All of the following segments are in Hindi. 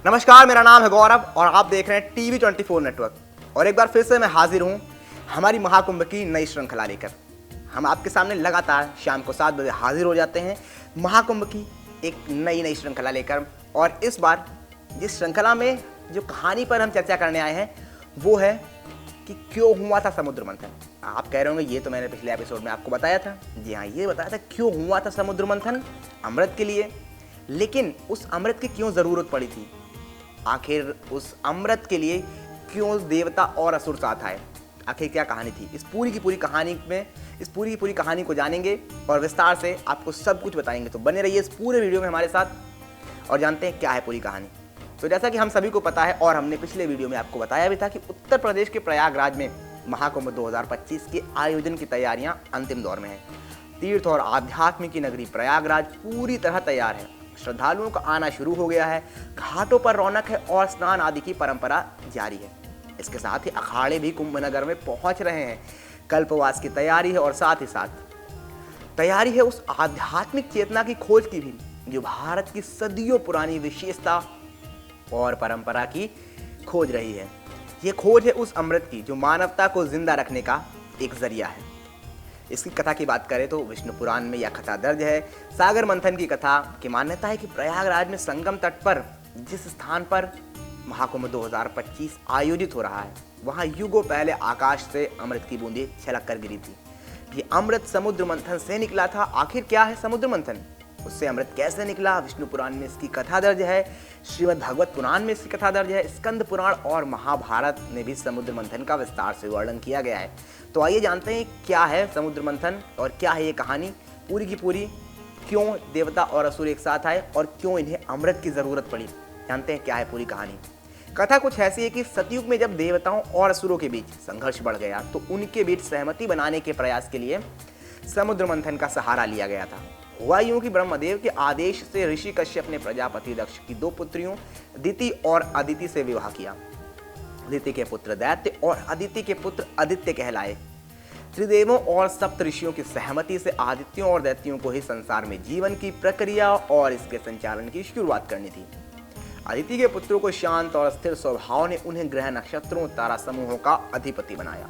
नमस्कार, मेरा नाम है गौरव और आप देख रहे हैं टीवी 24 नेटवर्क। और एक बार फिर से मैं हाजिर हूं हमारी महाकुंभ की नई श्रृंखला लेकर। हम आपके सामने लगातार शाम को 7 बजे हाजिर हो जाते हैं महाकुंभ की एक नई श्रृंखला लेकर। और इस बार जिस श्रृंखला में जो कहानी पर हम चर्चा करने आए हैं वो है कि क्यों हुआ था समुद्र मंथन। आप कह रहे होंगे ये तो मैंने पिछले एपिसोड में आपको बताया था। जी हाँ, ये बताया था क्यों हुआ था समुद्र मंथन, अमृत के लिए। लेकिन उस अमृत की क्यों ज़रूरत पड़ी थी, आखिर उस अमृत के लिए क्यों देवता और असुर साथ आए, आखिर क्या कहानी थी। इस पूरी की पूरी कहानी को जानेंगे और विस्तार से आपको सब कुछ बताएंगे। तो बने रहिए इस पूरे वीडियो में हमारे साथ और जानते हैं क्या है पूरी कहानी। तो जैसा कि हम सभी को पता है और हमने पिछले वीडियो में आपको बताया भी था कि उत्तर प्रदेश के प्रयागराज में महाकुंभ 2025 के आयोजन की तैयारियां अंतिम दौर में है। तीर्थ और आध्यात्म की नगरी प्रयागराज पूरी तरह तैयार है। श्रद्धालुओं का आना शुरू हो गया है, घाटों पर रौनक है और स्नान आदि की परंपरा जारी है। इसके साथ ही अखाड़े भी कुंभ नगर में पहुंच रहे हैं। कल्पवास की तैयारी है और साथ ही साथ तैयारी है उस आध्यात्मिक चेतना की खोज की भी, जो भारत की सदियों पुरानी विशेषता और परंपरा की खोज रही है। ये खोज है उस अमृत की जो मानवता को जिंदा रखने का एक जरिया है। इसकी कथा की बात करें तो विष्णु पुराण में यह कथा दर्ज है। सागर मंथन की कथा की मान्यता है कि प्रयागराज में संगम तट पर जिस स्थान पर महाकुंभ 2025 आयोजित हो रहा है, वहां युगों पहले आकाश से अमृत की बूंदें छलक कर गिरी थी। ये अमृत समुद्र मंथन से निकला था। आखिर क्या है समुद्र मंथन, उससे अमृत कैसे निकला? विष्णु पुराण में इसकी कथा दर्ज है, श्रीमद् भागवत पुराण में इसकी कथा दर्ज है, स्कंद पुराण और महाभारत में भी समुद्र मंथन का विस्तार से वर्णन किया गया है। तो आइए जानते हैं क्या है समुद्र मंथन और क्या है ये कहानी पूरी की पूरी, क्यों देवता और असुर एक साथ आए और क्यों इन्हें अमृत की जरूरत पड़ी। जानते हैं क्या है पूरी कहानी। कथा कुछ ऐसी है कि सतयुग में जब देवताओं और असुरों के बीच संघर्ष बढ़ गया तो उनके बीच सहमति बनाने के प्रयास के लिए समुद्र मंथन का सहारा लिया गया था। हुआ यूं कि ब्रह्मदेव के आदेश से ऋषि कश्यप ने प्रजापति दक्ष की 2 पुत्रियों दिति और अदिति से विवाह किया। दिति के पुत्र दैत्य और अदिति के पुत्र आदित्य कहलाए। त्रिदेवों और सप्त ऋषियों की सहमति से आदित्यों और दैत्यों को ही संसार में जीवन की प्रक्रिया और इसके संचालन की शुरुआत करनी थी। अदिति के पुत्रों को शांत और स्थिर स्वभाव ने उन्हें ग्रह नक्षत्रों तारा समूहों का अधिपति बनाया।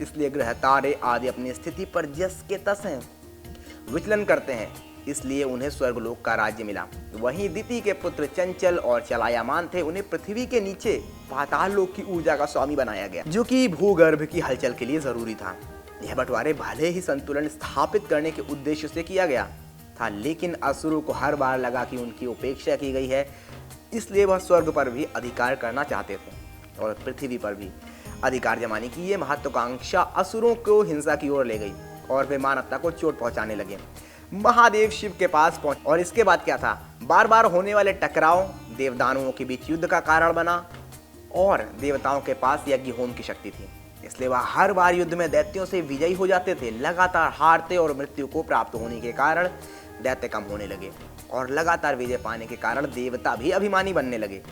इसलिए ग्रह तारे आदि अपनी स्थिति पर जस के तस हैं, विचलन करते हैं, इसलिए उन्हें स्वर्गलोक का राज्य मिला। वहीं दिति के पुत्र चंचल और चलायमान थे, उन्हें पृथ्वी के नीचे पाताल लोक की ऊर्जा का स्वामी बनाया गया, जो कि भूगर्भ की हलचल के लिए जरूरी था। यह बंटवारे भले ही संतुलन स्थापित करने के उद्देश्य से किया गया था, लेकिन असुरों को हर बार लगा कि उनकी उपेक्षा की गई है, इसलिए वह स्वर्ग पर भी अधिकार करना चाहते थे और पृथ्वी पर भी अधिकार जमाने की ये महत्वाकांक्षा असुरों को हिंसा की ओर ले गई और वे मानवता को चोट पहुंचाने लगे। महादेव शिव के पास पहुंचे और इसके बाद क्या था, बार बार होने वाले टकराव देवदानवों के बीच युद्ध का कारण बना और देवताओं के पास यज्ञ होम की शक्ति थी, इसलिए वह हर बार युद्ध में दैत्यों से विजयी हो जाते थे। लगातार हारते और मृत्यु को प्राप्त होने के कारण दैत्य कम होने लगे और लगातार विजय पाने के कारण देवता भी अभिमानी बनने लगे।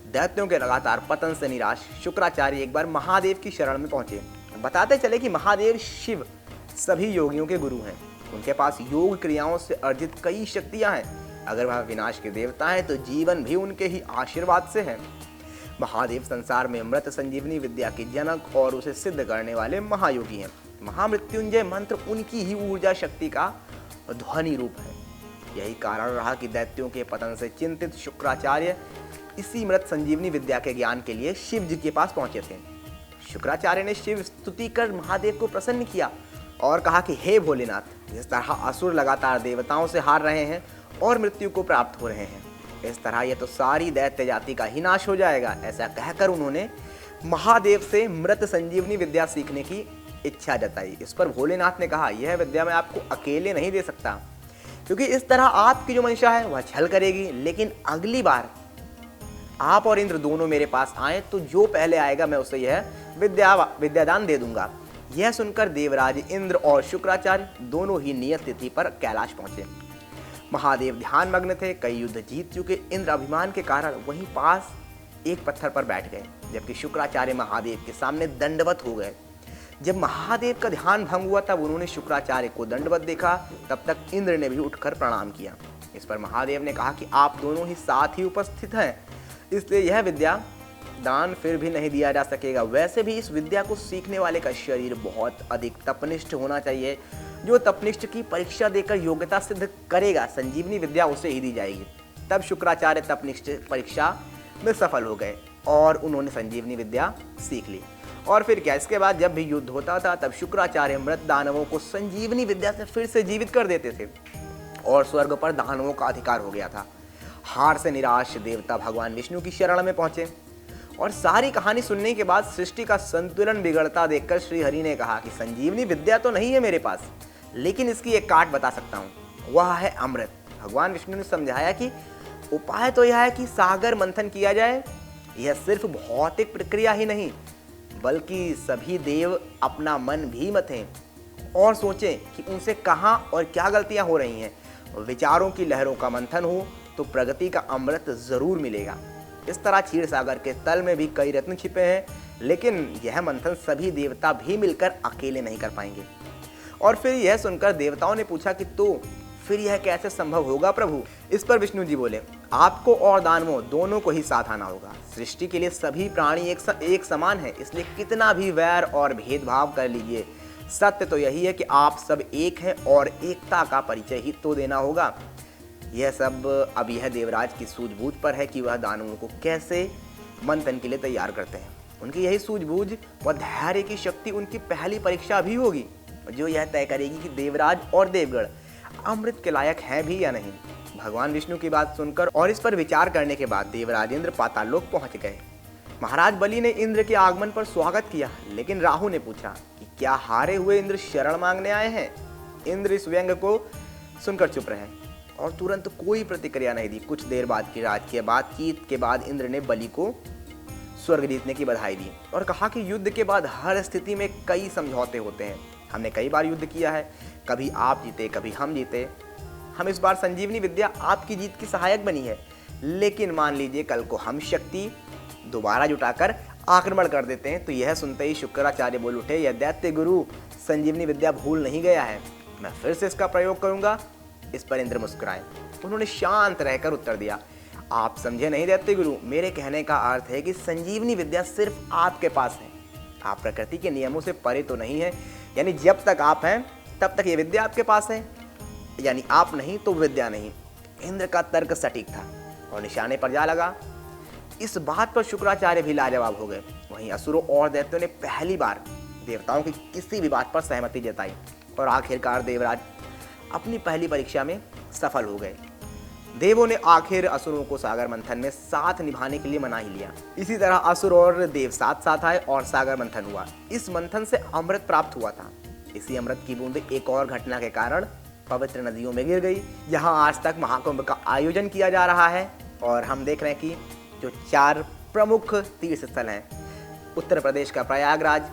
दैत्यों के लगातार पतन से निराश शुक्राचार्य एक बार महादेव की शरण में पहुंचे। बताते चले कि महादेव शिव सभी योगियों के गुरु हैं, उनके पास योग क्रियाओं से अर्जित कई शक्तियां हैं। अगर वह विनाश के देवता हैं तो जीवन भी उनके ही आशीर्वाद से है। महादेव संसार में मृत संजीवनी विद्या के जनक और उसे सिद्ध करने वाले महायोगी हैं। महामृत्युंजय मंत्र उनकी ही ऊर्जा शक्ति का ध्वनि रूप है। यही कारण रहा कि दैत्यों के पतन से चिंतित शुक्राचार्य इसी मृत संजीवनी विद्या के ज्ञान के लिए शिव जी के पास पहुंचे थे। शुक्राचार्य ने शिव स्तुति कर महादेव को प्रसन्न किया और कहा कि हे भोलेनाथ, जिस तरह असुर लगातार देवताओं से हार रहे हैं और मृत्यु को प्राप्त हो रहे हैं, इस तरह यह तो सारी दैत्य जाति का ही नाश हो जाएगा। ऐसा कहकर उन्होंने महादेव से मृत संजीवनी विद्या सीखने की इच्छा जताई। इस पर भोलेनाथ ने कहा, यह विद्या मैं आपको अकेले नहीं दे सकता, क्योंकि इस तरह आपकी जो मंशा है वह छल करेगी, लेकिन अगली बार आप और इंद्र दोनों मेरे पास आए तो जो पहले आएगा मैं उसे यह विद्यादान दे दूंगा। यह सुनकर देवराज इंद्र और शुक्राचार्य दोनों ही नियत तिथि पर कैलाश पहुंचे। महादेव ध्यान मग्न थे, कई युद्ध जीत चुके इंद्र अभिमान के कारण वहीं पास एक पत्थर पर बैठ गए, जबकि शुक्राचार्य महादेव के सामने दंडवत हो गए। जब महादेव का ध्यान भंग हुआ तब उन्होंने शुक्राचार्य को दंडवत देखा, तब तक इंद्र ने भी उठकर प्रणाम किया। इस पर महादेव ने कहा कि आप दोनों ही साथ ही उपस्थित हैं, इसलिए यह विद्या दान फिर भी नहीं दिया जा सकेगा। वैसे भी इस विद्या को सीखने वाले का शरीर बहुत अधिक तपनिष्ठ होना चाहिए। जो तपनिष्ठ की परीक्षा देकर योग्यता सिद्ध करेगा, संजीवनी विद्या उसे ही दी जाएगी। तब शुक्राचार्य तपनिष्ठ परीक्षा में सफल हो गए और उन्होंने संजीवनी विद्या सीख ली। और फिर क्या, इसके बाद जब भी युद्ध होता था तब शुक्राचार्य मृत दानवों को संजीवनी विद्या से फिर से जीवित कर देते थे और स्वर्ग पर दानवों का अधिकार हो गया था। हार से निराश देवता भगवान विष्णु की शरण में पहुंचे और सारी कहानी सुनने के बाद सृष्टि का संतुलन बिगड़ता देखकर श्री हरि ने कहा कि संजीवनी विद्या तो नहीं है मेरे पास, लेकिन इसकी एक काट बता सकता हूँ, वह है अमृत। भगवान विष्णु ने समझाया कि उपाय तो यह है कि सागर मंथन किया जाए। यह सिर्फ भौतिक प्रक्रिया ही नहीं, बल्कि सभी देव अपना मन भी मथें और सोचें कि उनसे कहाँ और क्या गलतियाँ हो रही हैं। विचारों की लहरों का मंथन हो तो प्रगति का अमृत जरूर मिलेगा। इस तरह क्षीर सागर के तल में भी कई रत्न छिपे हैं, लेकिन यह मंथन सभी देवता भी मिलकर अकेले नहीं कर पाएंगे। और फिर यह सुनकर देवताओं ने पूछा कि तो फिर यह कैसे संभव होगा प्रभु। इस पर विष्णु जी बोले, आपको और दानवों दोनों को ही साथ आना होगा। सृष्टि के लिए सभी प्राणी एक समान है, इसलिए कितना भी वैर और भेदभाव कर लीजिए, सत्य तो यही है कि आप सब एक हैं और एकता का परिचय ही तो देना होगा। यह सब अब यह देवराज की सूझबूझ पर है कि वह दानवों को कैसे मंथन के लिए तैयार करते हैं। उनकी यही सूझबूझ व धैर्य की शक्ति उनकी पहली परीक्षा भी होगी, जो यह तय करेगी कि देवराज और देवगण अमृत के लायक हैं भी या नहीं। भगवान विष्णु की बात सुनकर और इस पर विचार करने के बाद देवराज इंद्र पाताल लोक पहुंच गए। महाराज बलि ने इंद्र के आगमन पर स्वागत किया, लेकिन राहु ने पूछा कि क्या हारे हुए इंद्र शरण मांगने आए हैं। इंद्र इस व्यंग को सुनकर चुप रहे और तुरंत कोई प्रतिक्रिया नहीं दी। कुछ देर बाद की राजकीय बातचीत के बाद इंद्र ने बलि को स्वर्ग जीतने की बधाई दी और कहा कि युद्ध के बाद हर स्थिति में कई समझौते होते हैं। हमने कई बार युद्ध किया है, कभी आप जीते कभी हम जीते। हम इस बार संजीवनी विद्या आपकी जीत की सहायक बनी है, लेकिन मान लीजिए कल को हम शक्ति दोबारा जुटाकर आक्रमण कर देते हैं। तो यह सुनते ही शुक्राचार्य बोल उठे, यह दैत्य गुरु संजीवनी विद्या भूल नहीं गया है, मैं फिर से इसका प्रयोग करूंगा। इस पर इंद्र मुस्कुराए। उन्होंने शांत रहकर उत्तर दिया, आप समझे नहीं दैत्य गुरु, मेरे कहने का अर्थ है कि संजीवनी विद्या सिर्फ आपके पास है। आप प्रकृति के नियमों से परे तो नहीं है, यानी जब तक आप हैं तब तक ये विद्या आपके पास है, यानी आप नहीं तो विद्या नहीं। इंद्र का तर्क सटीक था और निशाने पर जा लगा। इस बात पर शुक्राचार्य भी लाजवाब हो गए। वहीं असुरों और दैत्यों ने पहली बार देवताओं की किसी भी बात पर सहमति जताई और आखिरकार देवराज अपनी पहली परीक्षा में सफल हो गए। देवों ने आखिर असुरों को सागर मंथन में साथ निभाने के लिए मना ही लिया। इसी तरह असुर और देव साथ साथ आए और सागर मंथन हुआ। इस मंथन से अमृत प्राप्त हुआ था। इसी अमृत की बूंद एक और घटना के कारण पवित्र नदियों में गिर गई। यहाँ आज तक महाकुंभ का आयोजन किया जा रहा है और हम देख रहे हैं कि जो 4 प्रमुख तीर्थ स्थल हैं, उत्तर प्रदेश का प्रयागराज,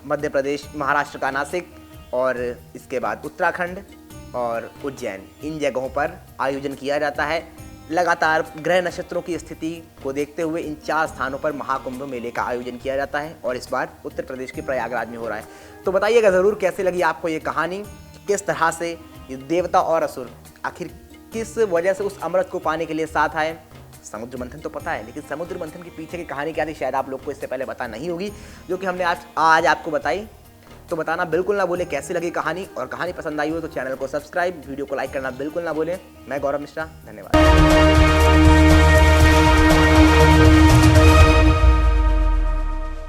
मध्य प्रदेश महाराष्ट्र का नासिक और इसके बाद उत्तराखंड और उज्जैन, इन जगहों पर आयोजन किया जाता है। लगातार ग्रह नक्षत्रों की स्थिति को देखते हुए इन 4 स्थानों पर महाकुंभ मेले का आयोजन किया जाता है और इस बार उत्तर प्रदेश के प्रयागराज में हो रहा है। तो बताइएगा ज़रूर कैसी लगी आपको ये कहानी, किस तरह से ये देवता और असुर आखिर किस वजह से उस अमृत को पाने के लिए साथ आए। समुद्र मंथन तो पता है, लेकिन समुद्र मंथन के पीछे की कहानी क्या थी शायद आप लोग को इससे पहले पता नहीं होगी, जो कि हमने आज आपको बताई। तो बताना बिल्कुल ना भूलें कैसी लगी कहानी, और कहानी पसंद आई हो तो चैनल को सब्सक्राइब, वीडियो को लाइक करना बिल्कुल ना भूलें। मैं गौरव मिश्रा, धन्यवाद।